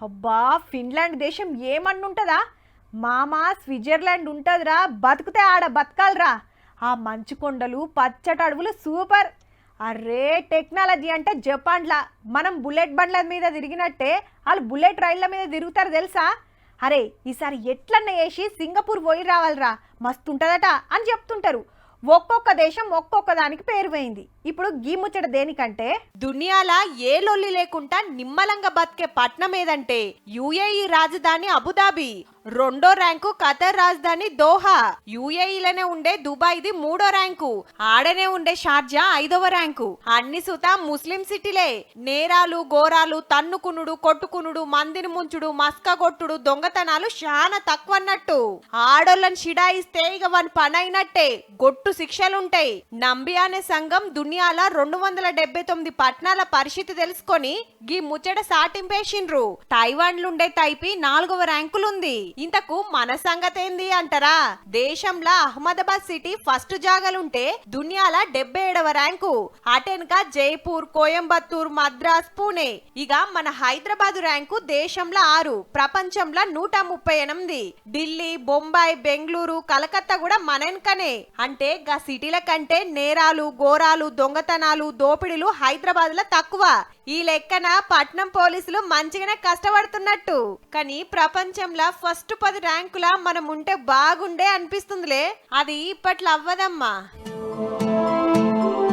అబ్బా, ఫిన్లాండ్ దేశం ఏమన్నుంటదా? మామా స్విట్జర్లాండ్ ఉంటదిరా, బతుకుతే ఆడ బతకాలరా. ఆ మంచు కొండలు పచ్చటి అడవులు సూపర్. అరే, టెక్నాలజీ అంటే జపాన్లా మనం బుల్లెట్ బండ్ల మీద తిరిగినట్టే వాళ్ళు బుల్లెట్ రైళ్ల మీద తిరుగుతారు తెలుసా. అరే, ఈసారి ఎట్లన్నా వేసి సింగపూర్ పోయి రావాలిరా, మస్తుంటదట అని చెప్తుంటారు. ఒక్కొక్క దేశం ఒక్కొక్క దానికి పేరు పోయింది. ఇప్పుడు గీ ముచ్చట దేనికంటే, దునియాల ఏ లొల్లి లేకుండా నిమ్మలంగా బతికే పట్నం ఏదంటే యుఏఈ రాజధాని అబుదాబి. రెండో ర్యాంకు ఖతర్ రాజధాని దోహా. యుఏఈలోనే ఉండే దుబాయ్ది మూడో ర్యాంకు. ఆడనే ఉండే షార్జా 5వ ర్యాంకు. అన్ని సుత ముస్లిం సిటీలే. నేరాలు ఘోరాలు, తన్నుకునుడు, కొట్టుకునుడు, మందిని ముంచుడు, మస్కగొట్టుడు, దొంగతనాలు చాలా తక్కువ అన్నట్టు. ఆడోళ్ళని షిడాయిస్తే ఇక వన్ పనైనట్టే, గొట్టు శిక్షలుంటాయి. నంబి అనే సంఘం దునియాల 279 పట్టణాల పరిస్థితి తెలుసుకొని గీ ముచ్చట సాటింపేసిండ్రు. తైవాన్లుండే తైపి 4వ ర్యాంకులుంది. ఇంతకు మన సంగతేంది అంటారా? దేశంలో అహ్మదాబాద్ సిటీ ఫస్ట్ జాగలుంటే దునియాల 77వ ర్యాంకు. అటెన్క జైపూర్, కోయంబత్తూర్, మద్రాస్, పూణే. ఇక మన హైదరాబాద్ ర్యాంకు దేశంలో 6, ప్రపంచంలో 138. ఢిల్లీ, బొంబాయి, బెంగళూరు, కలకత్తా కూడా మనెన్కనే. అంటే గా సిటీల కంటే నేరాలు ఘోరాలు, దొంగతనాలు, దోపిడీలు హైదరాబాద్ లో తక్కువ. ఈ లెక్కన పట్నం పోలీసులు మంచిగానే కష్టపడుతున్నట్టు. కానీ ప్రపంచంలో ఫస్ట్ 10 ర్యాంకుల మనం ఉంటే బాగుండే అనిపిస్తుందిలే. అది ఇప్పట్లో అవ్వదమ్మా.